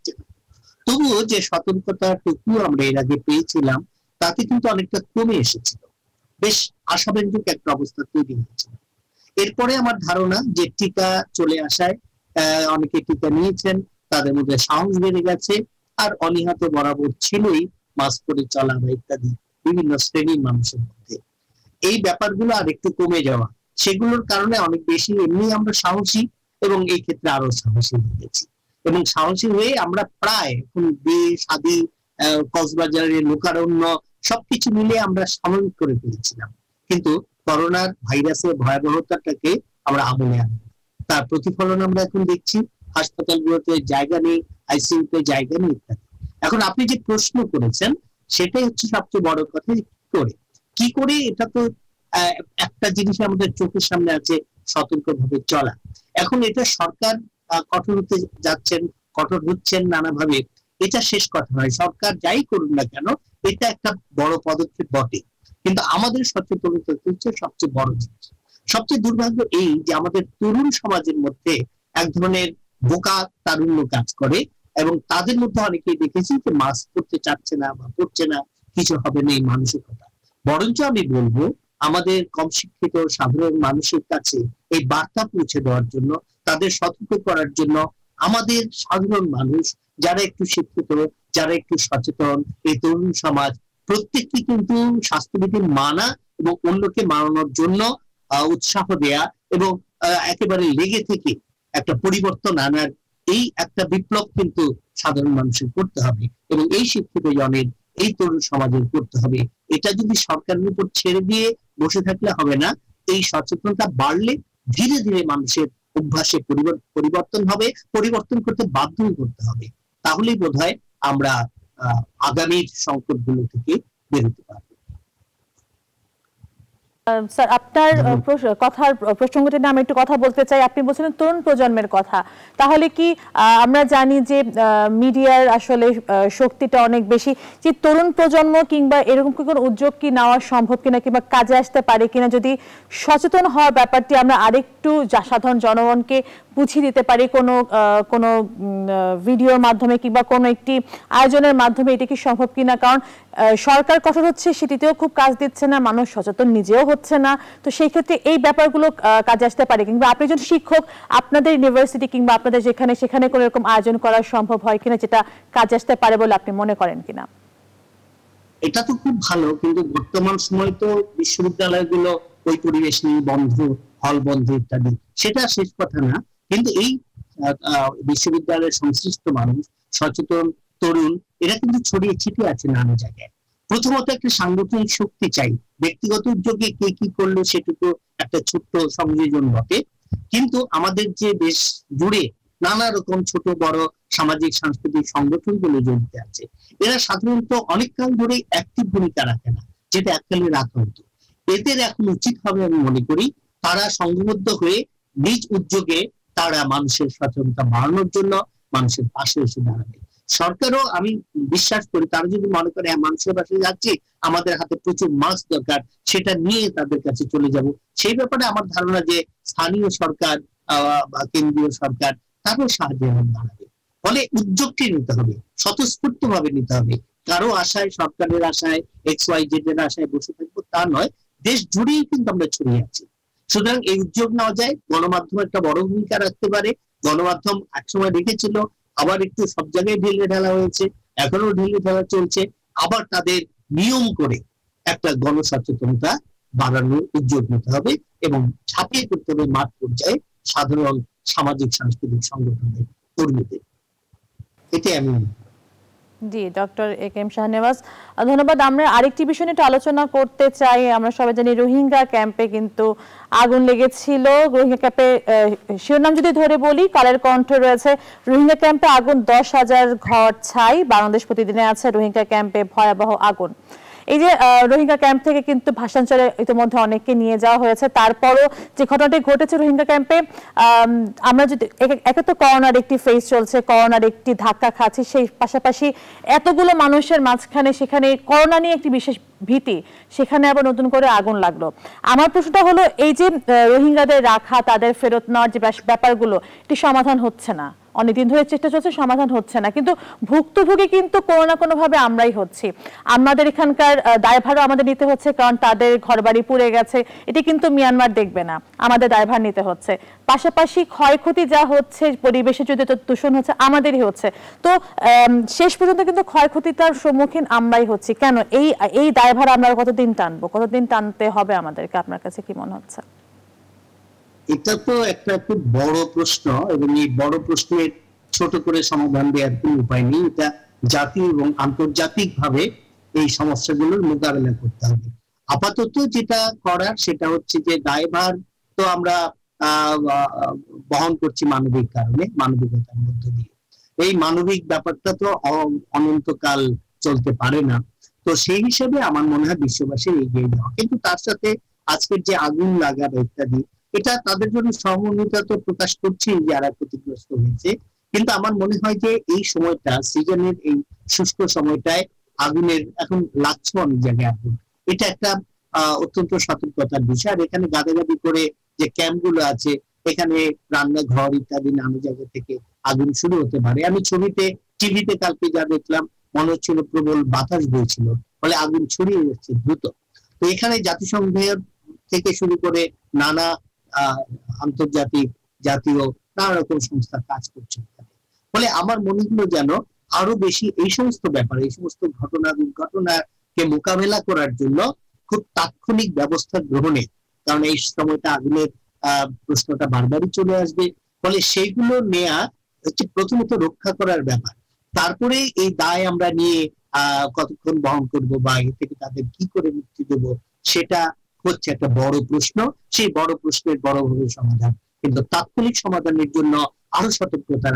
তবুও যে সতর্কতাটুকু আমরা এর আগে পেয়েছিলাম তাতে কিন্তু অনেকটা কমে এসেছিল, বেশ আশাব্যঞ্জক একটা অবস্থা তৈরি হয়েছিল। এরপরে আমার ধারণা যে টিকা চলে আসায় অনেকে টিকা নিয়েছেন, তাদের মধ্যে সাহস বেড়ে গেছে, আর অনীহা তো বরাবর ছিলই মাস্ক পরে চলা বা ইত্যাদি বিভিন্ন শ্রেণীর মানুষের মধ্যে। এই ব্যাপারগুলো আর একটু কমে যাওয়া, সেগুলোর কারণে অনেক বেশি এমনি আমরা সাহসী এবং এই ক্ষেত্রে আরো সাহসী হয়ে গেছি। এবং সাহসী হয়ে আমরা প্রায় এখন বিয়ে শাদী কক্সবাজারের লোকারণ্য সবকিছু মিলে আমরা সাময়িক করে ফেলেছিলাম, কিন্তু করোনার ভাইরাসের ভয়াবহতাটাকে আমরা আমলে আনবো। তার প্রতিফলন আমরা এখন দেখছি, হাসপাতালগুলোতে জায়গা নেই, আইসিইউতে জায়গা নেই ইত্যাদি। এখন আপনি যে প্রশ্ন করেছেন সেটাই হচ্ছে সবচেয়ে বড় কথা, কি করে এটা তো একটা জিনিস আমাদের চোখের সামনে আছে, সতর্কভাবে চলা। এখন এটা সরকার কঠোর হতে যাচ্ছেন, কঠোর হচ্ছেন নানাভাবে, এটা শেষ কথা নয়। সরকার যাই করুন না কেন এটা একটা বড় পদক্ষেপ বটে, কিন্তু আমাদের সচেতনতা হচ্ছে সবচেয়ে বড় জিনিস। সবচেয়ে দুর্ভাগ্য এই যে আমাদের তরুণ সমাজের মধ্যে এক ধরনের বোকা তারুণ্য কাজ করে, এবং তাদের মধ্যে অনেকেই দেখেছি যে মাস্ক পরতে চাচ্ছে না বা পড়ছে না, কিছু হবে না এই মানসিকতা। বরঞ্চ আমি বলবো আমাদের কম শিক্ষিত সাধারণ মানুষের কাছে এই বার্তা পৌঁছে দেওয়ার জন্য, তাদের সতর্ক করার জন্য আমাদের সাধারণ মানুষ যারা একটু শিক্ষিত, যারা একটু সচেতন, এই তরুণ সমাজ প্রত্যেককে কিন্তু স্বাস্থ্যবিধি মানা এবং অন্যকে মানানোর জন্য উৎসাহ দেয়া এবং একেবারে লেগে থেকে একটা পরিবর্তন আনার এই একটা বিপ্লব কিন্তু সাধারণ মানুষের করতে হবে, এবং এই শিক্ষিত জনের, এই তরুণ সমাজের করতে হবে। এটা যদি সরকারের উপর ছেড়ে দিয়ে বসে থাকলে হবে না। এই সচেতনতা বাড়লে ধীরে ধীরে মানুষের অভ্যাসে পরিবর্তন হবে, পরিবর্তন করতে বাধ্য করতে হবে। তাহলেই বোধহয় আমরা আগামীর সংকটগুলো থেকে বেরোতে পারবো। স্যার, আপনার কথার প্রসঙ্গটি নিয়ে আমি একটু কথা বলতে চাই। আপনি বলছিলেন তরুণ প্রজন্মের কথা, তাহলে কি আমরা জানি যে মিডিয়ার আসলে শক্তিটা অনেক বেশি, যে তরুণ প্রজন্ম কিংবা এরকম কোনো উদ্যোগ কি নেওয়া সম্ভব কিনা কিংবা কাজে আসতে পারে কিনা, যদি সচেতন হওয়ার ব্যাপারটি আমরা আরেকটু সাধারণ জনগণকে বুঝিয়ে দিতে পারি কোনো ভিডিওর মাধ্যমে কিংবা কোনো একটি আয়োজনের মাধ্যমে, এটা কি সম্ভব কিনা? কারণ সরকার কঠোর হচ্ছে, সেটিতেও খুব কাজ দিচ্ছে না, মানুষ সচেতন নিজেও হচ্ছে না। তো সেই ক্ষেত্রে এই ব্যাপারগুলো কাজে আসতে পারে কিংবা আপনি যদি শিক্ষক, আপনাদের ইউনিভার্সিটি কিংবা আপনাদের সেখানে কোনো এরকম আয়োজন করা সম্ভব হয় কিনা, যেটা কাজে আসতে পারে বলে আপনি মনে করেন কিনা? এটা তো খুব ভালো, কিন্তু বর্তমান সময় তো বিশ্ববিদ্যালয়গুলো ওই পরিবেশ নিয়ে বন্ধ, হল বন্ধ ইত্যাদি, সেটা শেষ কথা না। কিন্তু এই বিশ্ববিদ্যালয়ের সংশ্লিষ্ট মানুষ, সচেতন তরুণ, এরা কিন্তু ছড়িয়ে ছিটিয়ে আছে নানা জায়গায়। প্রথমত একটা সাংগঠনিক শক্তি চাই, ব্যক্তিগত উদ্যোগে কে কি করলো সেটুকু একটা ছোট্ট সংযোজন বটে, কিন্তু আমাদের যে দেশ জুড়ে নানা রকম ছোট বড় সামাজিক সাংস্কৃতিক সংগঠনগুলো জড়িত আছে, এরা সাধারণত অনেক কাল ধরে অ্যাক্টিভ ভূমিকা রাখে না, যেটা এককালে রাখা হতো। এদের এখন উচিত হবে আমি মনে করি, তারা সংঘবদ্ধ হয়ে নিজ উদ্যোগে তারা মানুষের সচেতনতা বাড়ানোর জন্য মানুষের পাশে এসে দাঁড়াবে। সরকারও আমি বিশ্বাস করি, তারা যদি মনে করে মানুষের পাশে যাচ্ছে, আমাদের হাতে প্রচুর মাস্ক দরকার, সেটা নিয়ে তাদের কাছে চলে যাব, সেই ব্যাপারে আমার ধারণা যে স্থানীয় সরকার বা কেন্দ্রীয় সরকার তারও সাহায্যে দাঁড়াবে। ফলে উদ্যোগটি নিতে হবে, স্বতঃস্ফূর্ত ভাবে নিতে হবে। কারো আশায়, সরকারের আশায়, XYZ এর আশায় বসে থাকবো তা নয়। দেশ জুড়েই কিন্তু আমরা ছড়িয়ে আছি, সুতরাং এই উদ্যোগ নেওয়া যায়। গণমাধ্যম একটা বড় ভূমিকা রাখতে পারে। গণমাধ্যম একসময় রেখেছিল, আবার একটু সব জায়গায় ঢেলে ঢালা হয়েছে, এখনো ঢেলে ঢালা চলছে। আবার তাদের নিয়ম করে একটা গণসচেতনতা বাড়ানোর উদ্যোগ নিতে হবে এবং ছাপিয়ে করতে হবে মাঠ পর্যায়ে সাধারণ সামাজিক সাংস্কৃতিক সংগঠনের কর্মীদের। এটাই আমি জি, ডক্টর AK শাহনেওয়াজ, ধন্যবাদ। আমরা আরেকটি বিষয় নিয়ে আলোচনা করতে চাই। আমরা সবাই জানি রোহিঙ্গা ক্যাম্পে কিন্তু আগুন লেগেছিল। রোহিঙ্গা ক্যাম্পে শিরোনাম যদি ধরে বলি, কালের কণ্ঠে রয়েছে রোহিঙ্গা ক্যাম্পে আগুন, 10,000 ঘর ছাই, বাংলাদেশ প্রতিদিনে আছে রোহিঙ্গা ক্যাম্পে ভয়াবহ আগুন। এই যে রোহিঙ্গা ক্যাম্প থেকে কিন্তু ভাষাঞ্চলে ইতিমধ্যে অনেককে নিয়ে যাওয়া হয়েছে, তারপরও যে ঘটনাটি ঘটেছে রোহিঙ্গা ক্যাম্পে, আমরা যদি একে তো করোনার একটি ফেজ চলছে, করোনার একটি ধাক্কা খাচ্ছি, সেই পাশাপাশি এতগুলো মানুষের মাঝখানে সেখানে করোনা নিয়ে একটি বিশেষ ভীতি, সেখানে আবার নতুন করে আগুন লাগলো। আমার প্রশ্নটা হলো, এই যে রোহিঙ্গাদের রাখা, তাদের ফেরত নেওয়ার যে ব্যাপারগুলো, এটি সমাধান হচ্ছে না, অনেকদিন ধরে চেষ্টা চলছে, সমাধান হচ্ছে না, কিন্তু ভুক্তভোগী কিন্তু কোনো না কোনো ভাবে আমরাই হচ্ছি। আমাদের এখানকার দায়ভারও আমাদের নিতে হচ্ছে, কারণ তাদের ঘরবাড়ি পুড়ে গেছে, এটি কিন্তু মিয়ানমার দেখবে না, আমাদের দায়ভার নিতে হচ্ছে। পাশাপাশি ক্ষয়ক্ষতি যা হচ্ছে, পরিবেশে যদি দূষণ হচ্ছে, আমাদেরই হচ্ছে। তো শেষ পর্যন্ত কিন্তু ক্ষয়ক্ষতিটার সম্মুখীন আমরাই হচ্ছি। কেন এই দায়ভার আমরা কতদিন টানবো, কতদিন টানতে হবে আমাদেরকে? আপনার কাছে কি মনে হচ্ছে? এটা তো একটা খুব বড় প্রশ্ন, এবং এই বড় প্রশ্নের ছোট করে সমাধান দেওয়ার কোনো উপায় নেই। এটা জাতীয় এবং আন্তর্জাতিক ভাবে এই সমস্যাগুলোর মোকাবেলা করতে হবে। আপাতত যেটা করার সেটা হচ্ছে যে দায়ভার তো আমরা বহন করছি মানবিক কারণে, মানবিকতার মধ্য দিয়ে। এই মানবিক ব্যাপারটা তো অনন্তকাল চলতে পারে না। তো সেই হিসেবে আমার মনে হয় বিশ্ববাসীর এগিয়ে যাওয়া, কিন্তু তার সাথে আজকের যে আগুন লাগানো ইত্যাদি, এটা তাদের জন্য সহমর্মিতা তো প্রকাশ করছি যারা ক্ষতিগ্রস্ত হয়েছে। কিন্তু আমার মনে হয় যে এই সময়টা, সিজনের এই শুষ্ক সময়টায় আগুনের এখন লাগছে অনেক জায়গায় আগুন, এটা একটা অত্যন্ত সতর্কতার বিষয়। আর এখানে গাদাগাদি করে যে ক্যাম্পগুলো আছে, এখানে রান্নাঘর ইত্যাদি নানা জায়গা থেকে আগুন শুরু হতে পারে। আমি ছবিতে, টিভিতে কালকে যা দেখলাম, মনে হচ্ছিল প্রবল বাতাস বইছিল, ফলে আগুন ছড়িয়ে যাচ্ছে দ্রুত। তো এখানে জাতিসংঘের থেকে শুরু করে নানা আন্তর্জাতিক, জাতীয় নানা রকম সংস্থা কাজ করছে। ফলে আমার মনে হলো যেন আরো বেশি এই সমস্ত ব্যাপারে, এই সমস্ত ঘটনা দুর্ঘটনাকে মোকাবেলা করার জন্য খুব তাৎক্ষণিক ব্যবস্থা গ্রহণে, কারণ এই সময়টা আগুনের প্রশ্নটা বারবারই চলে আসবে। ফলে সেইগুলো নেয়া হচ্ছে প্রথমত রক্ষা করার ব্যাপার। তারপরে এই দায় আমরা নিয়ে কতক্ষণ বহন করবো বা এ থেকে তাদের কি করে মুক্তি দেবো, সেটা হচ্ছে একটা বড় প্রশ্ন। সেই বড় প্রশ্নের বড়ভাবে সমাধান, কিন্তু তাৎক্ষণিক সমাধানের জন্য আরো সতর্কতার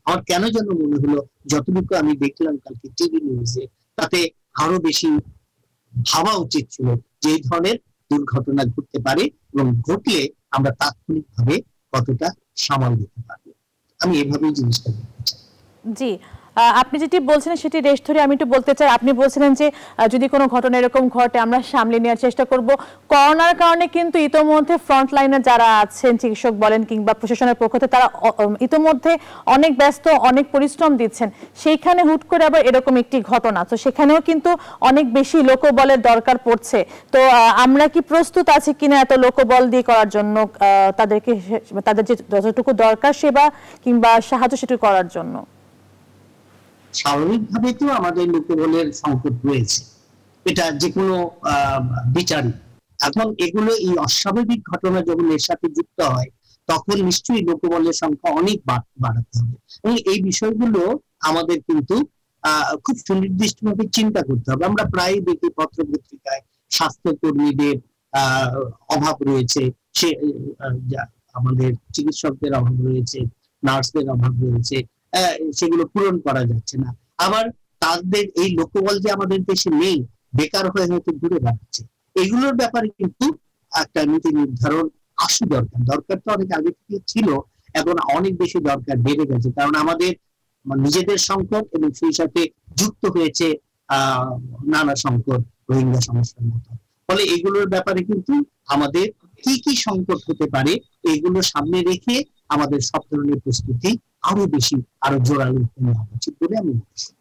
আমার কেন যেন মনে হলো, যতটুকু আমি দেখলাম কালকে টিভি নিউজে, তাতে আরো বেশি ভাবা উচিত ছিল যে এই ধরনের দুর্ঘটনা ঘটতে পারে এবং ঘটলে আমরা তাৎক্ষণিকভাবে কতটা সামাল দিতে পারবো। আমি এভাবেই জিনিসটা দেখতে চাই। জি, আপনি যেটি বলছিলেন সেটি রেশ ধরে আমি একটু বলতে চাই। আপনি বলছিলেন যে যদি কোনো ঘটনা এরকম ঘটে আমরা সামলে নেওয়ার চেষ্টা করব। করোনার কারণে কিন্তু ইতোমধ্যে ফ্রন্ট লাইনে যারা আছেন, চিকিৎসক বলেন কিংবা প্রশাসনের পক্ষ থেকে, তারা ইতোমধ্যে অনেক ব্যস্ত, অনেক পরিশ্রম দিচ্ছেন। সেইখানে হুট করে আবার এরকম একটি ঘটনা, তো সেখানেও কিন্তু অনেক বেশি লোকবলের দরকার পড়ছে। তো আমরা কি প্রস্তুত আছি কিনা এত লোকবল দিয়ে করার জন্য, তাদেরকে তাদের যে যতটুকু দরকার সেবা কিংবা সাহায্য সেটুকু করার জন্য? স্বাভাবিকভাবে তো আমাদের লোকবলের সংকট রয়েছে, এটা যে কোনো বিচারই। এখন এগুলো, এই অস্বাভাবিক ঘটনা যখন এর সাথে যুক্ত হয়, তখন নিশ্চয়ই লোকবলের সংখ্যা অনেক বাড়াতে হবে। এবং এই বিষয়গুলো আমাদের কিন্তু খুব সুনির্দিষ্টভাবে চিন্তা করতে হবে। আমরা প্রায় দেখি পত্র পত্রিকায় স্বাস্থ্যকর্মীদের অভাব রয়েছে, সে আমাদের চিকিৎসকদের অভাব রয়েছে, নার্সদের অভাব রয়েছে, সেগুলো পূরণ করা যাচ্ছে না। আবার তাদের এই লোকবল যে আমাদের দেশে নেই, বেকার হয়ে হয়তো ঘুরে বেড়াচ্ছে, এগুলোর ব্যাপারে কিন্তু একটা নীতি নির্ধারণ আসু দরকার তো অনেক আগে থেকে ছিল, এখন অনেক বেশি দরকার বেড়ে গেছে, কারণ আমাদের নিজেদের সংকট এবং সেই সাথে যুক্ত হয়েছে নানা সংকট, রোহিঙ্গা সমস্যার মতো। ফলে এগুলোর ব্যাপারে কিন্তু আমাদের কি কি সংকট হতে পারে এগুলো সামনে রেখে আমাদের সব ধরনের প্রস্তুতি আরো বেশি, আরো জোরালো নেওয়া উচিত বলে আমি মনে করি।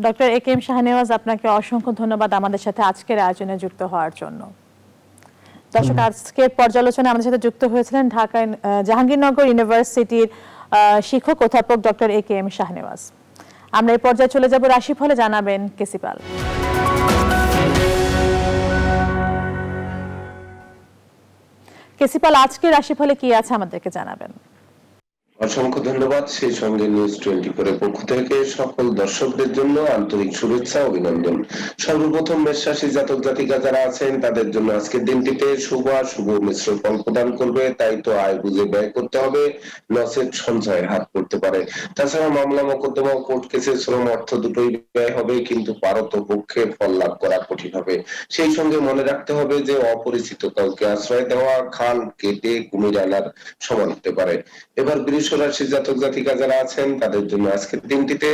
Doctor A K M Shahnewaz, আপনাকে অসংখ্য ধন্যবাদ আমাদের সাথে আজকের আয়োজনে যুক্ত হওয়ার জন্য। দর্শক, আজকের পর্যালোচনায় আমাদের সাথে যুক্ত হয়েছিলেন ঢাকায় জাহাঙ্গীরনগর ইউনিভার্সিটির শিক্ষক অধ্যাপক doctor A K M Shahnewaz. আমরা এই পর্যায়ে চলে যাব রাশিফলে, জানাবেন কেসিপাল। কেসিপাল, আজকে রাশিফলে কি আছে আমাদেরকে জানাবেন। অসংখ্য ধন্যবাদ। সেই সঙ্গে নিউজ 24 এর পক্ষ থেকে সকল দর্শকদের জন্য আন্তরিক শুভেচ্ছা, অভিনন্দন। সর্বপ্রথম মেষ রাশি জাতক জাতিকা যারা আছেন তাদের জন্য আজকের দিনটিতে শুভ মিশ্র ফল প্রদান করবে। তাই তো আয় বুঝে ব্যয় করতে হবে, নচেত সঞ্চয়ের হাত পড়তে পারে। তাছাড়া মামলা মোকদ্দমা, কোর্ট কেসে শ্রম অর্থ দুটোই ব্যয় হবে, কিন্তু পারত পক্ষে ফল লাভ করা কঠিন হবে। সেই সঙ্গে মনে রাখতে হবে যে অপরিচিত কাউকে আশ্রয় দেওয়া খাল কেটে কুমির আনার সমান হতে পারে। এবার বৃষ রাশি জাতক জাতিকা যারা আছেন তাদের জন্য আজকের দিনটিতে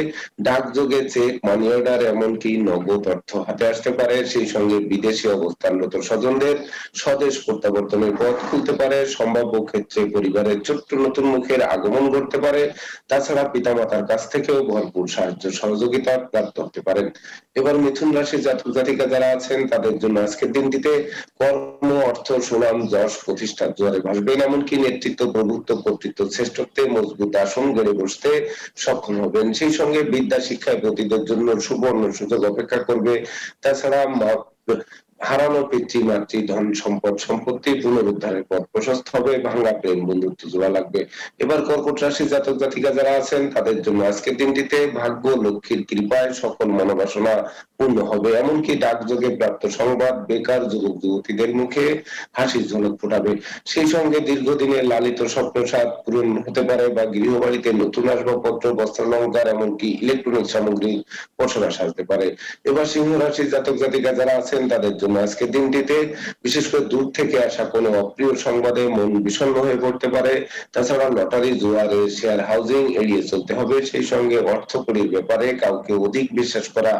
ডাকযোগে চেক, মানি অর্ডার, এমনকি নগদ অর্থ হাতে আসতে পারে। সেই সঙ্গে বিদেশে অবস্থানরত স্বজনদের স্বদেশ প্রত্যাবর্তনের পথ খুলতে পারে। সম্ভাব্য ক্ষেত্রে পরিবারের ছোট্ট নতুন মুখের আগমন ঘটতে পারে। তাছাড়া পিতামাতার কাছ থেকেও ভরপুর সাহায্য সহযোগিতা প্রাপ্ত হতে পারেন। এবার মিথুন রাশি জাতক জাতিকা যারা আছেন তাদের জন্য আজকের দিনটিতে কর্ম, অর্থ, সুনাম, যশ, প্রতিষ্ঠার জোয়ারে ভাসবেন। এমনকি নেতৃত্ব, প্রভুত্ব, কর্তৃত্ব, শ্রেষ্ঠত্বে মজবুত আসন গড়ে বসতে সক্ষম হবেন। সেই সঙ্গে বিদ্যা শিক্ষায় পতিদের জন্য সুবর্ণ সুযোগ অপেক্ষা করবে। তাছাড়া হারানো পিতৃ-মাতৃ ধন সম্পদ সম্পত্তি পুনরুদ্ধারের পথ প্রশস্ত হবে, ভাঙা প্রেম বন্ধুত্ব জোড়া লাগবে। এবার কর্কট রাশি জাতক জাতিকা যারা আছেন তাদের জন্য আজকের দিনটিতে ভাগ্য লক্ষ্মীর কৃপায় সকল মনোবাসনা পূর্ণ হবে, এমনকি ডাকযোগে প্রাপ্ত সংবাদ বেকার যুবক যুবতীদের মুখে হাসির ঝলক ফোটাবে। সেই সঙ্গে দীর্ঘদিনের লালিত স্বপ্নসাদ পূরণ হতে পারে বা গৃহবাড়িতে নতুন আসবাবপত্র, বস্ত্রালঙ্কার এমনকি ইলেকট্রনিক সামগ্রী পসরা সাজতে পারে। এবার সিংহ রাশির জাতক জাতিকা যারা আছেন তাদের জন্য আজকের দিনটিতে বিশেষ করে দূর থেকে আসা কোনো অপ্রিয় সংবাদে মন বিষণ্ণ হয়ে পড়তে পারে। তাছাড়া লটারি, জুয়ারে, শেয়ার, হাউজিং এড়িয়ে চলতে হবে। সেই সঙ্গে অর্থকড়ির ব্যাপারে কাউকে অধিক বিশ্বাস করা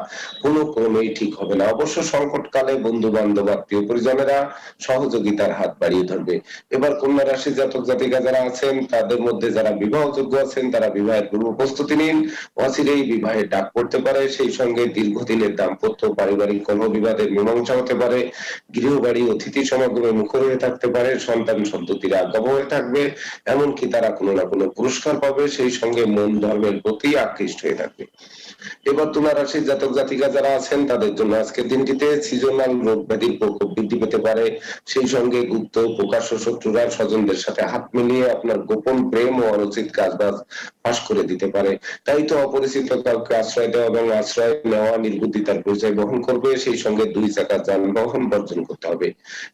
কোনো ক্রমেই ঠিক হবে না। অবশ্য সংকটকালে বন্ধু বান্ধব আত্মীয় পরিজনেরা সহযোগিতার হাত বাড়িয়ে ধরবে। এবার কন্যা রাশির জাতক জাতিকা যারা আছেন তাদের মধ্যে যারা বিবাহযোগ্য আছেন তারা বিবাহের পূর্ব প্রস্তুতি নিন, অচিরেই বিবাহের ডাক পড়তে পারে। সেই সঙ্গে দীর্ঘদিনের দাম্পত্য পারিবারিক কলহ বিবাদের মীমাংসা হতে পারে, গৃহবাড়ি অতিথি সমাগমে মুখর হয়ে থাকতে পারে, সন্তান সন্ততিরা আজ্ঞাবহ হয়ে থাকবে, এমনকি তারা কোনো না কোনো পুরস্কার পাবে। সেই সঙ্গে মন ধর্মের প্রতি আকৃষ্ট হয়ে থাকবে। এবার তুলা রাশির জাতক জাতিকা যারা আছেন তাদের জন্য আজকের দিনটিতে সিজনাল রোগ ব্যাধির প্রকোপ বৃদ্ধি পেতে পারে। সেই সঙ্গে গুপ্ত প্রকাশ্য শত্রুরা স্বজনদের সাথে হাত মিলিয়ে আপনার গোপন প্রেম ও অনুচিত কাজবাজ ফাঁস করে দিতে পারে। তাই তো অপরিচিত কাউকে আশ্রয় দেওয়া এবং আশ্রয় নেওয়া নির্বুদ্ধিতার পরিচয় বহন করবে। সেই সঙ্গে 2 চাকার যানবাহন বর্জন করতে হবে।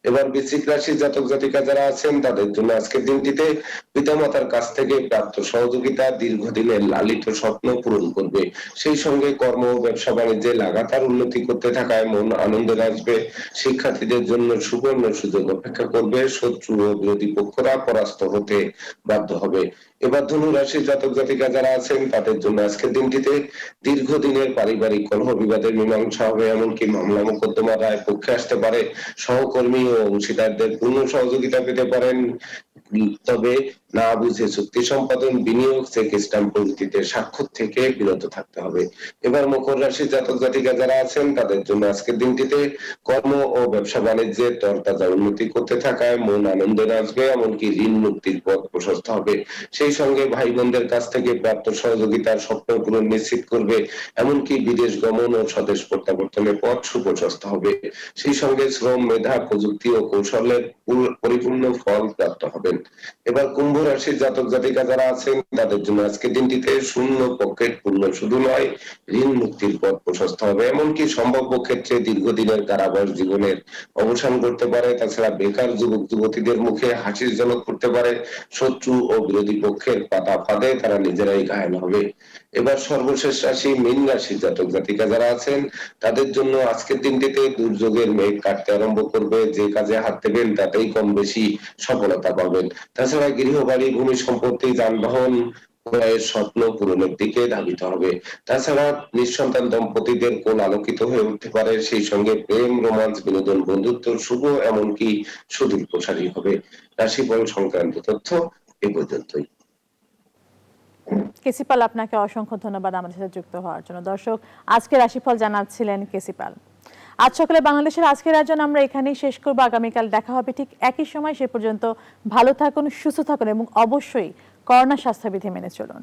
এবার বৃশ্চিক রাশির জাতক জাতিকা যারা আছেন তাদের জন্য আজকের দিনটিতে পিতামাতার কাছ থেকে প্রাপ্ত সহযোগিতা দীর্ঘদিনের লালিত স্বপ্ন পূরণ করবে। সেই সঙ্গে কর্ম ব্যবসা বাণিজ্যে লাগাতার উন্নতি করতে থাকায় মন আনন্দে আসবে। শিক্ষার্থীদের জন্য সুবর্ণ সুযোগ অপেক্ষা করবে, শত্রু ও বিরোধী পক্ষরা পরাস্ত হতে বাধ্য হবে। এবার ধনু রাশির জাতক জাতিকা যারা আছেন তাদের জন্য আজকের দিনটিতে দীর্ঘদিনের পারিবারিক কলহ বিবাদের মীমাংসা হবে, এমনকি মামলা মোকদ্দমা রায় পক্ষে আসতে পারে। সহকর্মী ও অংশীদারদের পূর্ণ সহযোগিতা পেতে পারেন। তবে না বুঝে চুক্তি সম্পাদন, বিনিয়োগ, চেক স্ট্যাম্প প্রভৃতিতে স্বাক্ষর থেকে বিরত থাকতে হবে। এবার মকর রাশির জাতক জাতিকা যারা আছেন তাদের জন্য আজকের দিনটিতে কর্ম ও ব্যবসা বাণিজ্যে তরতাজা উন্নতি করতে থাকায় মন আনন্দে নাচবে, এমনকি ঋণ মুক্তির পথ প্রশস্ত হবে। সেই সঙ্গে ভাই বোনদের কাছ থেকে প্রাপ্ত সহযোগিতার স্বপ্ন পূরণ নিশ্চিত করবে, এমনকি বিদেশ গমন ও স্বদেশ প্রত্যাবর্তনের পথ সুপ্রশস্ত হবে। সেই সঙ্গে শ্রম, মেধা, প্রযুক্তি ও কৌশলের পরিপূর্ণ ফল প্রাপ্ত হবেন। এবার কুম্ভ রাশির জাতক জাতিকা যারা আছেন তাদের জন্য আজকের দিনটিতে শূন্য পকেট পূর্ণ শুধু নয়, ঋণ মুক্তির পথ প্রশস্ত হবে, এমনকি সম্ভাব্য ক্ষেত্রে দীর্ঘদিনের কারাবাস জীবনের অবসান করতে পারে। তাছাড়া বেকার যুবক যুবতীদের মুখে হাসির ঝলক করতে পারে। শত্রু ও বিরোধী পক্ষের পাতা ফাঁদে তারা নিজেরাই ঘায়েল হবে। এবার সর্বশেষ রাশি মীন রাশির জাতক জাতিকা যারা আছেন তাদের জন্য আজকের দিনটিতে দুর্যোগের মেঘ কাটতে আরম্ভ করবে। যে কাজে হাত দেবেন তাতেই কম বেশি সফলতা পাবেন। তাছাড়া গৃহবাড়ি, ভূমি সম্পত্তি, যানবাহন ক্রয়ের স্বপ্ন পূরণের দিকে ধাবিত হবে। তাছাড়া নিঃসন্তান দম্পতিদের কোল আলোকিত হয়ে উঠতে পারে। সেই সঙ্গে প্রেম, রোমান্স, বিনোদন, বন্ধুত্ব শুভ এমনকি সুদূর প্রসারী হবে। রাশিফল সংক্রান্ত তথ্য এ পর্যন্তই। কেসিপাল, আপনাকে অসংখ্য ধন্যবাদ আমাদের সাথে যুক্ত হওয়ার জন্য। দর্শক, আজকে রাশিফল জানাচ্ছিলেন কেসিপাল। আজ সকালে বাংলাদেশের আজকের আয়োজন আমরা এখানেই শেষ করবো। আগামীকাল দেখা হবে ঠিক একই সময়। সে পর্যন্ত ভালো থাকুন, সুস্থ থাকুন এবং অবশ্যই করোনা স্বাস্থ্যবিধি মেনে চলুন।